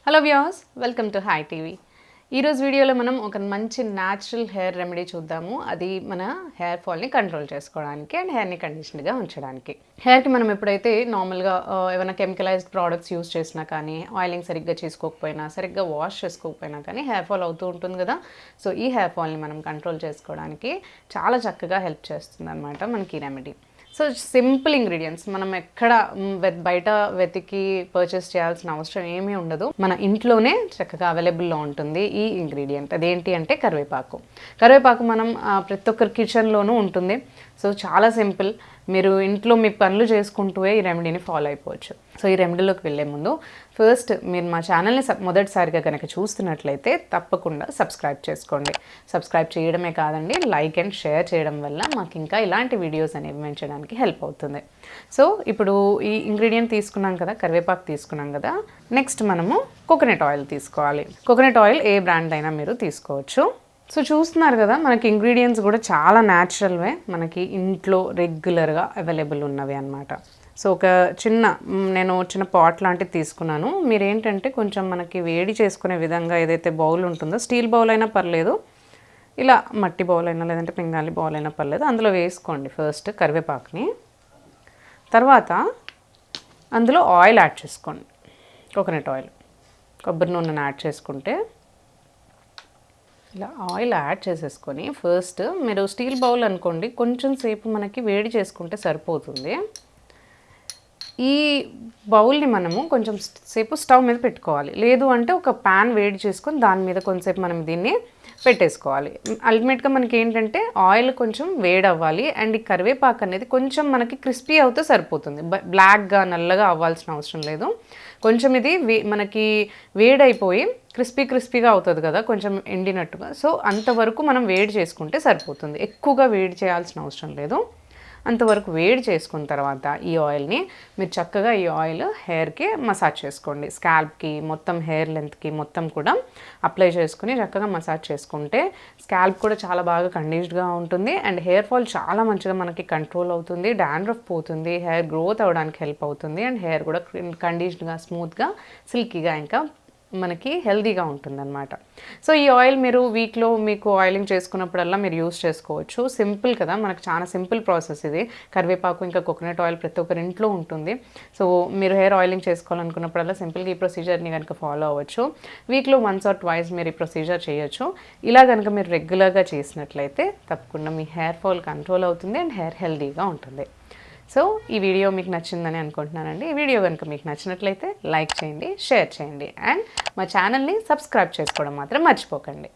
Hello viewers, welcome to high TV. ఈరోజు వీడియోలో మనం ఒక మంచి న్యాచురల్ హెయిర్ రెమెడీ చూద్దాము. అది మన హెయిర్ ఫాల్ని కంట్రోల్ చేసుకోవడానికి అండ్ హెయిర్ని కండిషన్గా ఉంచడానికి. హెయిర్కి మనం ఎప్పుడైతే నార్మల్గా ఏమైనా కెమికలైజ్డ్ ప్రోడక్ట్స్ యూస్ చేసినా కానీ, ఆయిలింగ్ సరిగ్గా చేసుకోకపోయినా, సరిగ్గా వాష్ చేసుకోకపోయినా కానీ హెయిర్ ఫాల్ అవుతూ ఉంటుంది కదా. సో ఈ హెయిర్ ఫాల్ని మనం కంట్రోల్ చేసుకోవడానికి చాలా చక్కగా హెల్ప్ చేస్తుంది అనమాట మనకి ఈ రెమెడీ. సో సింపుల్ ఇంగ్రీడియంట్స్, మనం ఎక్కడ బయట వెతికి పర్చేస్ చేయాల్సిన అవసరం ఏమీ ఉండదు. మన ఇంట్లోనే చక్కగా అవైలబుల్లో ఉంటుంది ఈ ఇంగ్రీడియంట్. అదేంటి అంటే కరివేపాకు. కరివేపాకు మనం ప్రతి ఒక్కరి కిచెన్లోనూ ఉంటుంది. సో చాలా సింపుల్. మీరు ఇంట్లో మీ పనులు చేసుకుంటూ ఈ రెమెడీని ఫాలో అయిపోవచ్చు. సో ఈ రెమెడీలోకి వెళ్ళే ముందు ఫస్ట్ మీరు మా ఛానల్ని మొదటిసారిగా కనుక చూస్తున్నట్లయితే తప్పకుండా సబ్స్క్రైబ్ చేసుకోండి. సబ్స్క్రైబ్ చేయడమే కాదండి, లైక్ అండ్ షేర్ చేయడం వల్ల మాకు ఇంకా ఇలాంటి వీడియోస్ అనేవి పెంచడానికి హెల్ప్ అవుతుంది. సో ఇప్పుడు ఈ ఇంగ్రీడియంట్ తీసుకున్నాం కదా, కరివేపాకు తీసుకున్నాం కదా. నెక్స్ట్ మనము కోకోనట్ ఆయిల్ తీసుకోవాలి. కోకోనట్ ఆయిల్ ఏ బ్రాండ్ అయినా మీరు తీసుకోవచ్చు. సో చూస్తున్నారు కదా, మనకి ఇంగ్రీడియంట్స్ కూడా చాలా న్యాచురల్వే, మనకి ఇంట్లో రెగ్యులర్గా అవైలబుల్ ఉన్నవి అన్నమాట. సో ఒక నేను చిన్న పాట్ లాంటిది తీసుకున్నాను. మీరు ఏంటంటే కొంచెం మనకి వేడి చేసుకునే విధంగా ఏదైతే బౌల్ ఉంటుందో, స్టీల్ బౌల్ అయినా పర్లేదు, ఇలా మట్టి బౌల్ అయినా లేదంటే పింగాలి బౌల్ అయినా పర్లేదు, అందులో వేసుకోండి ఫస్ట్ కరివేపాకుని. తర్వాత అందులో ఆయిల్ యాడ్ చేసుకోండి, కోకోనట్ ఆయిల్, కొబ్బరి నూనెను యాడ్ చేసుకుంటే ఇలా ఆయిల్ యాడ్ చేసేసుకొని ఫస్ట్ మీరు స్టీల్ బౌల్ అనుకోండి, కొంచెం సేపు మనకి వేడి చేసుకుంటే సరిపోతుంది. ఈ బౌల్ని మనము కొంచెం సేపు స్టవ్ మీద పెట్టుకోవాలి. లేదు అంటే ఒక ప్యాన్ వేడి చేసుకొని దాని మీద కొంచెంసేపు మనం దీన్ని పెట్టేసుకోవాలి. అల్టిమేట్గా మనకి ఏంటంటే ఆయిల్ కొంచెం వేడి అవ్వాలి అండ్ ఈ కరివేపాకు అనేది కొంచెం మనకి క్రిస్పీ అవుతే సరిపోతుంది. బ్లాక్గా నల్లగా అవ్వాల్సిన అవసరం లేదు. కొంచెం ఇది మనకి వేడైపోయి క్రిస్పీగా అవుతుంది కదా, కొంచెం ఎండినట్టుగా. సో అంతవరకు మనం వేడి చేసుకుంటే సరిపోతుంది. ఎక్కువగా వేడి చేయాల్సిన అవసరం లేదు. అంతవరకు వేడి చేసుకున్న తర్వాత ఈ ఆయిల్ని మీరు చక్కగా ఈ ఆయిల్ హెయిర్కి మసాజ్ చేసుకోండి. స్కాల్ప్కి, మొత్తం హెయిర్ లెంత్కి మొత్తం కూడా అప్లై చేసుకుని చక్కగా మసాజ్ చేసుకుంటే స్కాల్ప్ కూడా చాలా బాగా కండిషన్డ్గా ఉంటుంది అండ్ హెయిర్ ఫాల్ చాలా మంచిగా మనకి కంట్రోల్ అవుతుంది. డాండ్రఫ్ పోతుంది, హెయిర్ గ్రోత్ అవ్వడానికి హెల్ప్ అవుతుంది అండ్ హెయిర్ కూడా కండిషన్డ్గా, స్మూత్గా, సిల్కీగా ఇంకా మనకి హెల్తీగా ఉంటుందన్నమాట. సో ఈ ఆయిల్ మీరు వీక్లో మీకు ఆయిలింగ్ చేసుకున్నప్పుడల్లా మీరు యూస్ చేసుకోవచ్చు. సింపుల్ కదా, మనకు చాలా సింపుల్ ప్రాసెస్ ఇది. కరివేపాకు ఇంకా కోకోనట్ ఆయిల్ ప్రతి ఒక్కరి ఇంట్లో ఉంటుంది. సో మీరు హెయిర్ ఆయిలింగ్ చేసుకోవాలనుకున్నప్పుడల్లా సింపుల్గా ఈ ప్రొసీజర్ని కనుక ఫాలో అవ్వచ్చు. వీక్లో వన్స్ ఆర్ ట్వైస్ మీరు ఈ ప్రొసీజర్ చేయొచ్చు. ఇలా కనుక మీరు రెగ్యులర్గా చేసినట్లయితే తప్పకుండా మీ హెయిర్ ఫాల్ కంట్రోల్ అవుతుంది అండ్ హెయిర్ హెల్తీగా ఉంటుంది. సో ఈ వీడియో మీకు నచ్చిందని అనుకుంటున్నానండి. ఈ వీడియో కనుక మీకు నచ్చినట్లయితే లైక్ చేయండి, షేర్ చేయండి అండ్ మా ఛానల్ని సబ్స్క్రైబ్ చేసుకోవడం మాత్రం మర్చిపోకండి.